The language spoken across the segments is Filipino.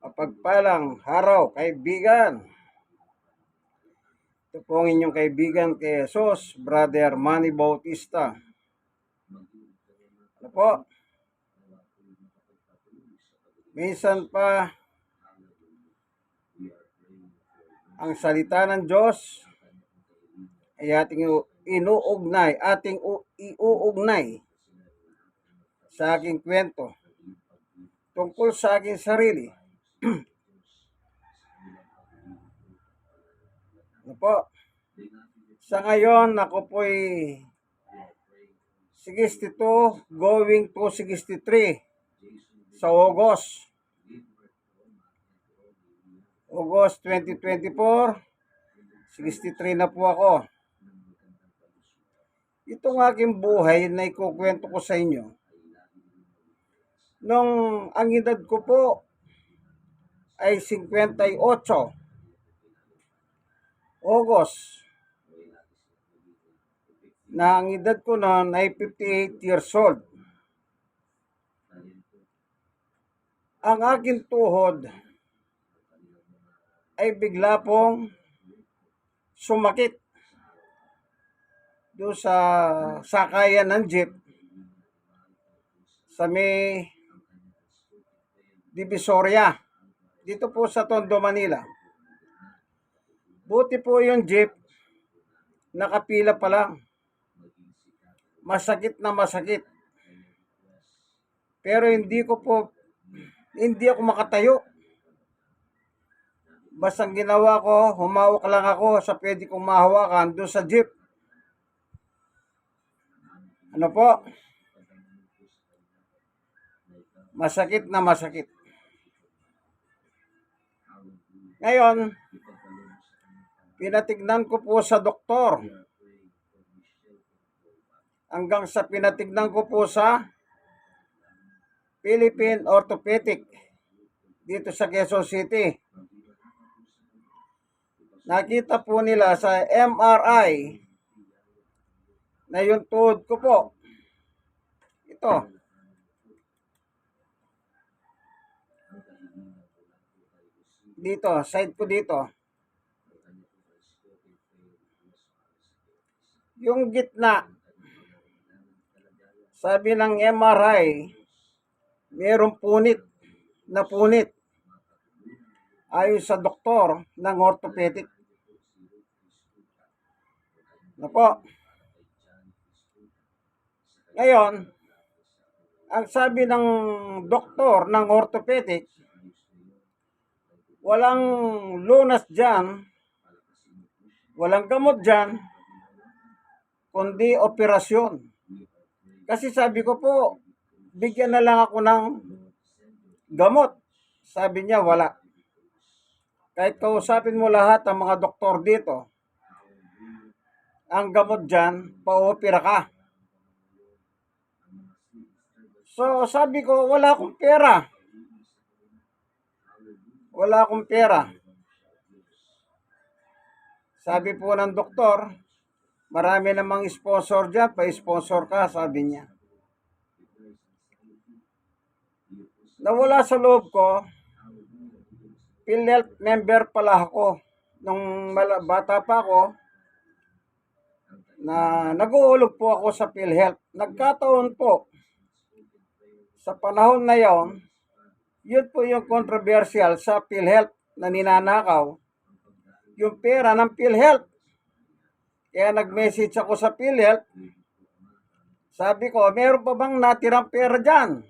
Mapagpalang araw, kaibigan. Ito po ang inyong kaibigan kay Jesus, Brother Manny Bautista. Ano po? Minsan pa, ang salita ng Diyos ay ating iuugnay sa aking kwento tungkol sa aking sarili. Ano po? Sa ngayon, ako po'y 62 going to 63 sa August 2024, 63 na po ako. Itong aking buhay na ikukwento ko sa inyo. Nung ang edad ko po ay 58, August, na ang edad ko noon ay 58 years old. Ang aking tuhod ay bigla pong sumakit doon sa sakayan ng jeep sa may Divisoria, dito po sa Tondo, Manila. Buti po yung jeep, nakapila pa lang. Masakit na masakit. Pero hindi ako makatayo. Basta ang ginawa ko, humawak lang ako sa pwede kong mahawakan doon sa jeep. Ano po? Masakit na masakit. Ngayon, pinatignan ko po sa doktor. Hanggang sa pinatignan ko po sa Philippine Orthopedic dito sa Quezon City. Nakita po nila sa MRI na yung tuhod ko po, ito, dito, side ko dito, yung gitna, sabi ng MRI, mayroong punit. Ayon sa doktor ng orthopedic. Ano po? Ngayon, ang sabi ng doktor ng orthopedic, walang lunas dyan, walang gamot dyan, kundi operasyon. Kasi sabi ko po, bigyan na lang ako ng gamot. Sabi niya, wala. Kahit kausapin mo lahat ang mga doktor dito, ang gamot dyan, pa-opera ka. So, sabi ko, wala akong pera. Sabi po ng doktor, marami namang sponsor dyan, pa-sponsor ka, sabi niya. Nawala sa loob ko, PhilHealth member pala ako. Nung bata pa ako, na nag-uulog po ako sa PhilHealth. Nagkataon po, sa panahon na yon, yun po yung controversial sa PhilHealth na ninanakaw yung pera ng PhilHealth. Kaya nag-message ako sa PhilHealth. Sabi ko, meron pa bang natirang pera dyan?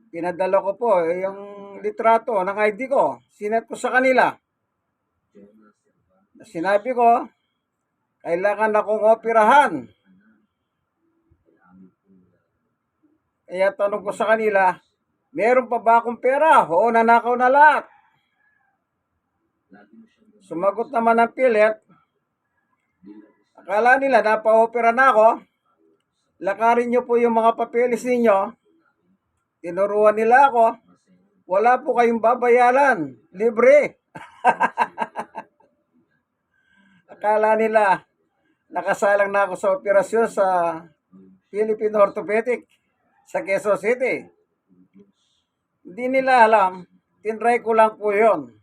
Pinadala ko po yung litrato ng ID ko. Sinet ko sa kanila. Sinabi ko, kailangan akong operahan. Kaya tanong ko sa kanila, meron pa ba akong pera? Oo, nanakaw na lahat. Sumagot naman ng PhilHealth, akala nila napa-opera na ako, lakarin nyo po yung mga papeles ninyo. Tinuruan nila ako, wala po kayong babayaran, libre. Akala nila nakasalang na ako sa operasyon sa Philippine Orthopedic sa Quezon City. Hindi nila alam, tinry ko lang po yun.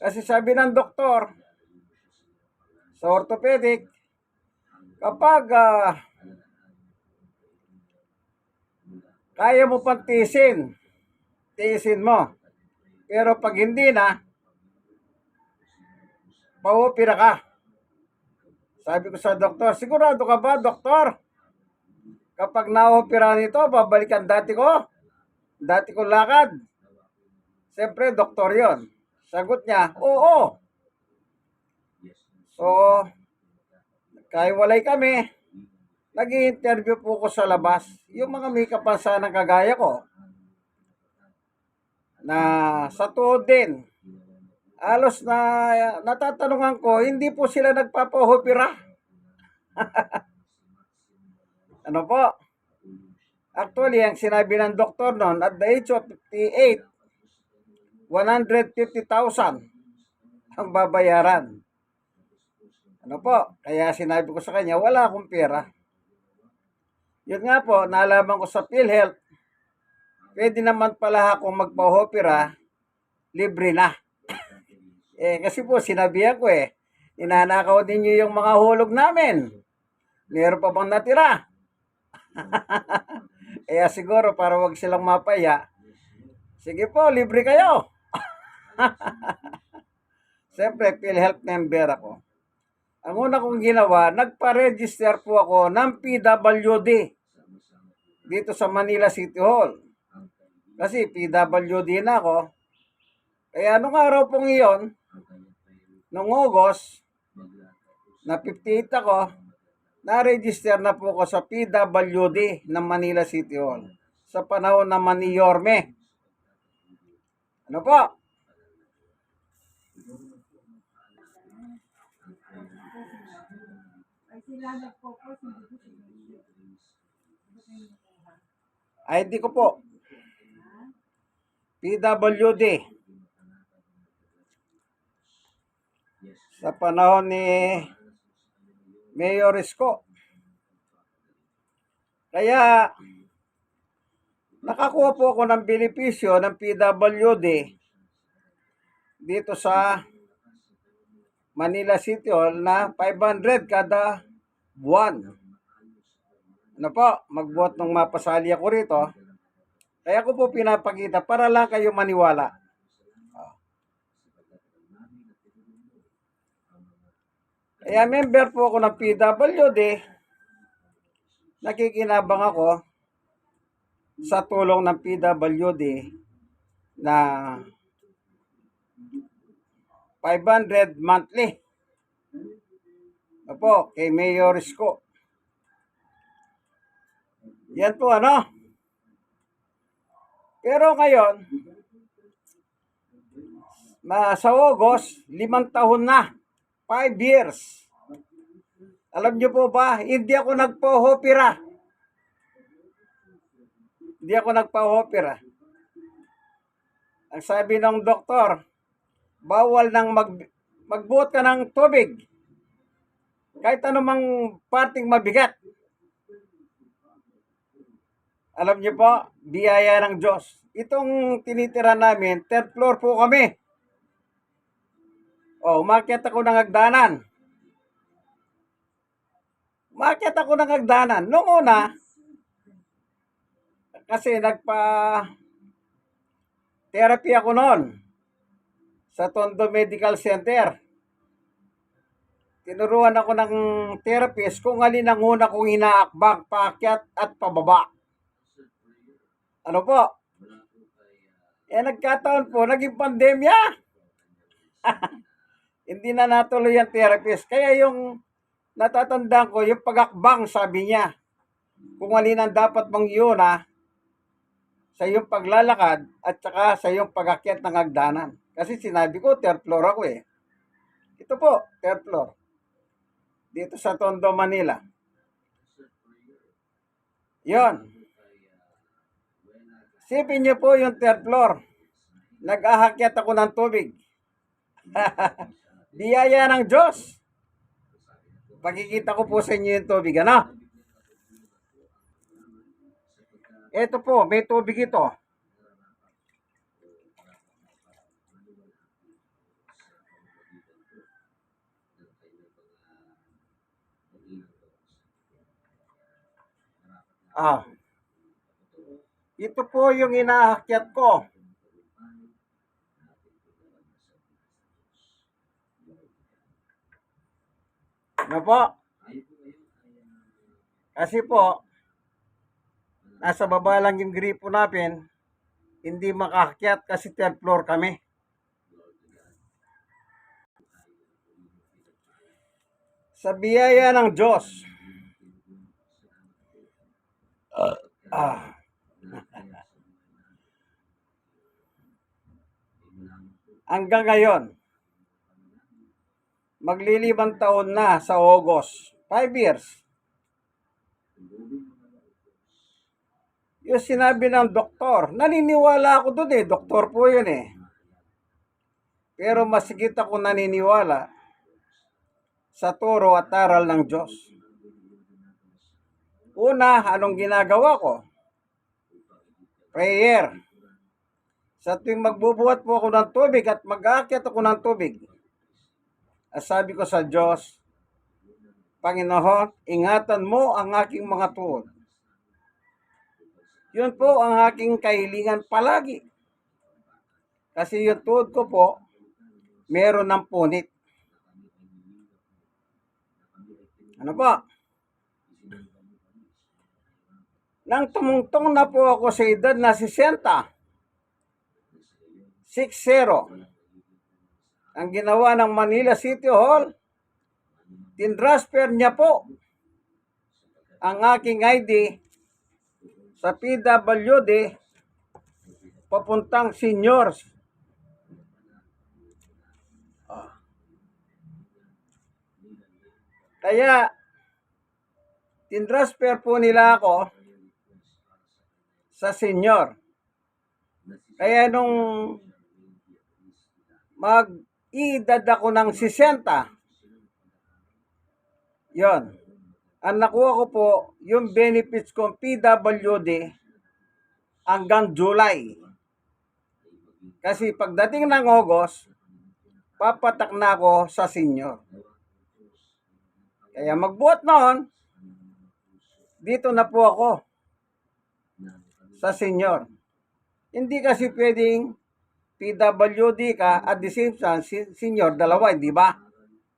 Kasi sabi ng doktor, sa orthopedic, kapag kaya mo pang tiisin mo. Pero pag hindi na, paupira ka. Sabi ko sa doktor, sigurado ka ba, doktor? Kapag naopera nito, babalikan dati ko lakad. Siyempre, doktor yon. Sagot niya, oo. So, kaiwalay kami. Nag-i-interview po ko sa labas. Yung mga may kapansanan kagaya ko, na sa tuod din, alos na natatanungan ko, hindi po sila nagpapahopera. Ano po? Actually, ang sinabi ng doktor noon, at the age of 58, 150,000 ang babayaran. Ano po? Kaya sinabi ko sa kanya, wala akong pera. Yun nga po, nalaman ko sa PhilHealth, pwede naman pala akong magpa-opera, libre na. Kasi po, sinabihan ko inanakaw ninyo yung mga hulog namin. Meron pa bang natira? Siguro para wag silang mapaya, sige po, libre kayo. Siyempre, PhilHealth member ako. Ang una kong ginawa, nagpa-register po ako ng PWD dito sa Manila City Hall. Kasi PWD na ako. Kaya nung araw pong iyon, nung August, na 58 ako, na-register na po ako sa PWD ng Manila City Hall sa panahon naman ni Yorme. Ano po? ID ko po. PWD. Sa panahon ni Mayor Isko. Kaya, nakakuha po ako ng benepisyo ng PWD dito sa Manila City Hall na 500 kada buwan. Ano po, magbuhat ng mapasali ako rito. Kaya ko po pinapakita para lang kayo maniwala. Kaya member po ako ng PWD. Nakikinabang ako sa tulong ng PWD na 500 monthly. Opo, kay Mayor Isko. Yan po ano. Pero ngayon, sa August, 5 taon na. 5 years. Alam niyo po ba, hindi ako nagpa-opera. Hindi ako nagpa-opera. Ang sabi ng doktor, bawal nang magbuot ka ng tubig. Kahit anumang parting mabigat. Alam niyo po, biyaya ng Diyos. Itong tinitira namin, third floor po kami. Umakyat ako ng hagdanan. Noong una, kasi nagpa-therapy ako noon sa Tondo Medical Center. Tinuruan ako ng therapist kung alin ang una kong inaakbang, paakyat at pababa. Ano po? Nagkataon po, naging pandemya. Hindi na natuloy ang therapist. Kaya yung natatandaan ko, yung pagakbang, sabi niya, kung alin ang dapat mong iuna sa iyong paglalakad at saka sa iyong pag-akyat ng hagdanan. Kasi sinabi ko, third floor ako Ito po, third floor. Dito sa Tondo, Manila. Yon. Sipin niyo po yung third floor. Nag-ahakyat ako ng tubig. Biyaya ng Diyos. Pakikita ko po sa inyo yung tubig, ano? Ito po, may tubig ito. Ah, ito po yung inaakyat ko. Ano po? Kasi po, nasa baba lang yung gripo natin, hindi makaakyat kasi third floor kami. Sa biyaya ng Diyos, ah, hanggang ngayon, maglilibang taon na sa August. 5 years. Yung sinabi ng doktor, naniniwala ako doon eh, doktor po yun eh. Pero masigit ako naniniwala sa turo at aral ng Diyos. Una, anong ginagawa ko? Prayer. Sa tuwing magbubuhat po ako ng tubig at mag-aakyat ako ng tubig, sabi ko sa Diyos, Panginoon, ingatan mo ang aking mga tuhod. Yun po ang aking kahilingan palagi. Kasi yung tuhod ko po, meron ng punit. Ano po? Nang tumungtong na po ako sa edad na 60, 60, ang ginawa ng Manila City Hall, tinransfer niya po ang aking ID sa PWD papuntang seniors. Kaya, tinransfer po nila ako sa senior. Kaya nung mag-edad ako ng 60, yon, ang nakuha ko po, yung benefits ko PWD hanggang July. Kasi pagdating ng August, papatak na ako sa senior. Kaya magbuhat noon, dito na po ako sa senior. Hindi kasi pwedeng PWD ka at the same time senior, dalawa, di ba?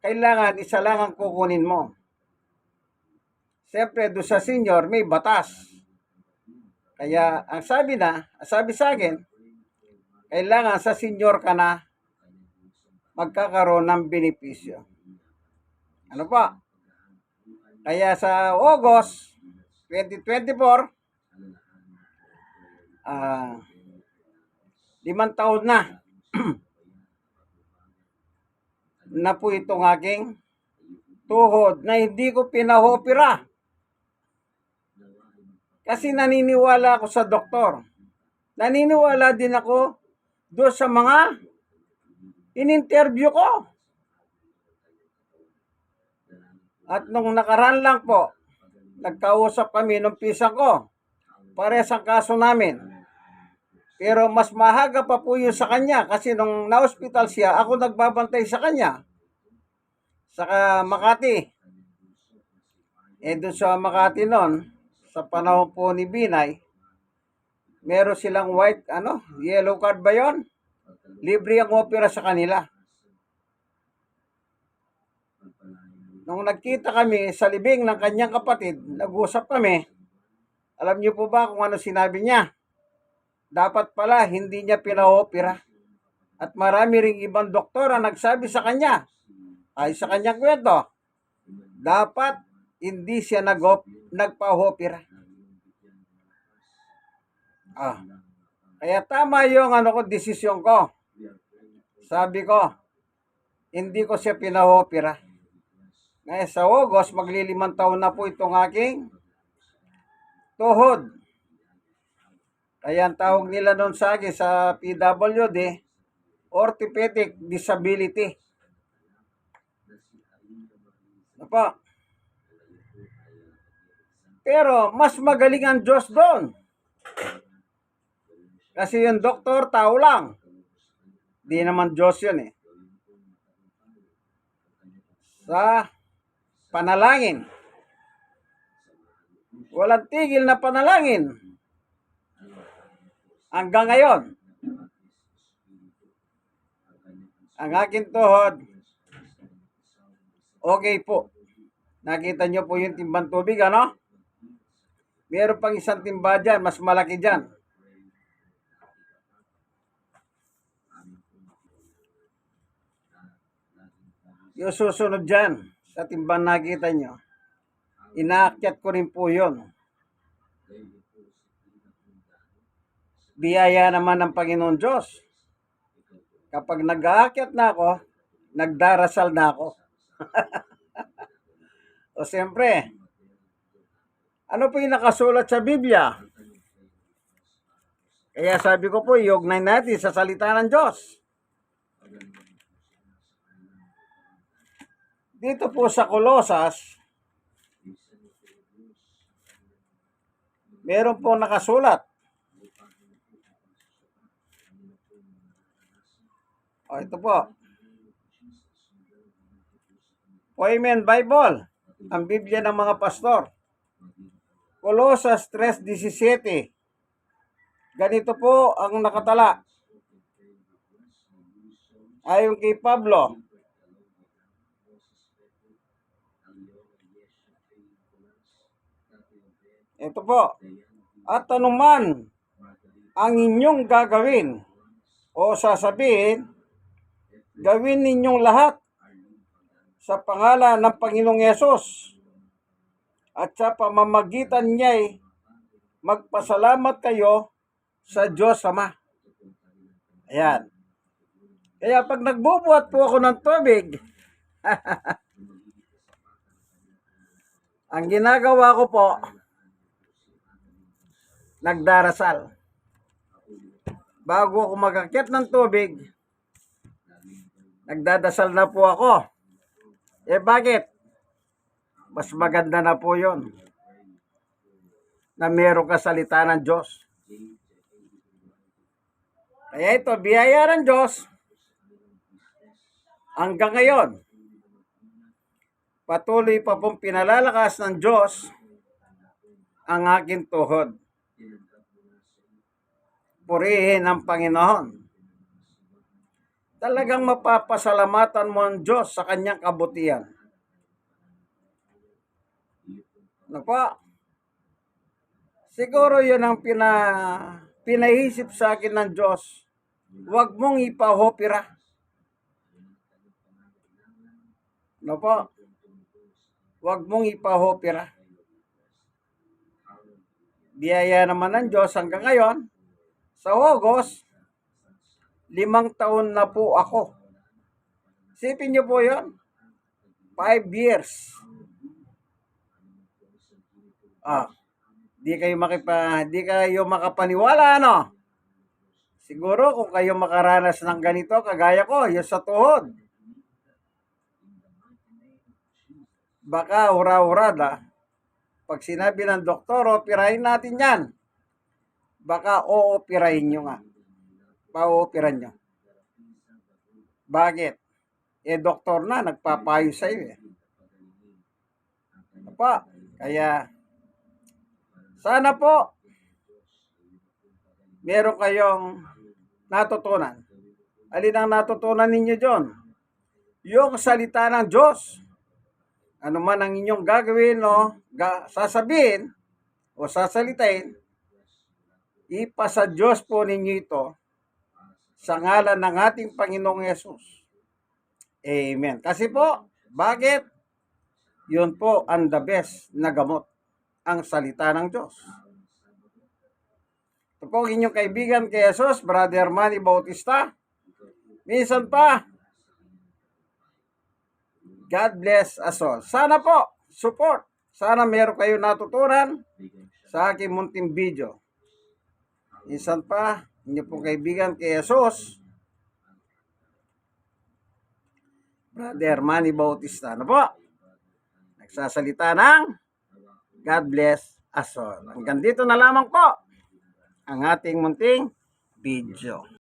Kailangan isa lang ang kukunin mo. Siyempre, doon sa senior, may batas. Kaya, ang sabi sa akin, kailangan sa senior ka na magkakaroon ng benepisyo. Ano pa? Kaya sa August 2024, 5 taon na na po itong aking tuhod na hindi ko pinahopera. Kasi naniniwala ako sa doktor. Naniniwala din ako doon sa mga in-interview ko. At nung nakaraan lang po, nagkausap kami ng pisang ko. Parehas ang kaso namin. Pero mas mahaga pa po yun sa kanya kasi nung na-hospital siya, ako nagbabantay sa kanya. Sa Makati. Doon sa Makati noon, sa panahon po ni Binay, meron silang yellow card ba yon? Libre ang opera sa kanila. Nung nagkita kami sa libing ng kanyang kapatid, nag-usap kami, alam niyo po ba kung ano sinabi niya? Dapat pala hindi niya pinaopera. At marami ring ibang doktor ang nagsabi sa kanya, ay sa kanyang kwento, dapat hindi siya nagpa-opera. Kaya tama yung desisyon ko. Sabi ko, hindi ko siya pinaopera. Ngayon sa August, maglilimang taon na po itong aking tuhod. Kaya ang tawag nila noon sa akin sa PWD, orthopedic disability. Apa? Pero mas magaling ang Diyos doon. Kasi yung doktor, tao lang. Di naman Diyos yun eh. Sa panalangin, Walang tigil na panalangin. Hanggang ngayon, ang aking tuhod, okay po. Nakita nyo po yung timbang tubig, ano? Meron pang isang timba dyan, mas malaki dyan. Yung susunod dyan, sa timbang nakita nyo, inaakyat ko rin po yun. Biyaya naman ng Panginoon Diyos. Kapag nag-aakyat na ako, nagdarasal na ako. O siyempre, ano po yung nakasulat sa Biblia? Kaya sabi ko po, iugnay natin sa salita ng Diyos. Dito po sa Kolosas, meron po nakasulat. O ito po. Poimen Bible, ang Biblia ng mga pastor. Kolosas 3:17. Ganito po ang nakatala. Ayon kay Pablo, ito po, at anuman ang inyong gagawin o sasabihin, gawin ninyong lahat sa pangalan ng Panginoong Yesus at sa pamamagitan niya'y magpasalamat kayo sa Diyos Ama. Ayan. Kaya pag nagbubuhat po ako ng tubig, ang ginagawa ko po, nagdarasal. Bago ako mag-akyat ng tubig, nagdadasal na po ako. Eh bakit? Mas maganda na po yon na meron ka salita ng Diyos. Kaya ito, biyaya ng Diyos hanggang ngayon. Patuloy pa pong pinalalakas ng Diyos ang aking tuhod. Purihin ang Panginoon. Talagang mapapasalamatan mo ang Diyos sa kanyang kabutihan. Ano po? Siguro yun ang pinaisip sa akin ng Diyos. Huwag mong ipahopira. Ano po? Huwag mong ipahopira. Biyaya naman ng Diyos hanggang ngayon. Sa August, 5 taon na po ako. Sipin niyo po yun. 5 years. Di kayo makapaniwala, ano? Siguro kung kayo makaranas ng ganito, kagaya ko, yung sa tuhod. Baka hura-hurada. Pag sinabi ng doktor, operahin natin yan. Baka ooperahin nyo nga. Pa-ooperan nyo. Bakit? Doktor na, nagpapayo sa iyo. Kaya, sana po, meron kayong natutunan. Alin ang natutunan ninyo dyan? Yung salita ng Diyos. Ano man ang inyong gagawin o sasabihin o sasalitain, ipasa Diyos po ninyo ito sa ngalan ng ating Panginoong Yesus. Amen. Kasi po, bakit? Yun po ang the best na gamot, ang salita ng Diyos. Ito po ang inyong kaibigan kay Jesus, Brother Manny Bautista. Minsan pa, God bless us all. Sana po, support. Sana meron kayo natutunan sa aking munting video. Minsan pa, inyong pong kaibigan kay Jesus, Brother Manny Bautista. Ano po? Nagsasalita ng God bless us all. Hanggang dito na lamang po ang ating munting video.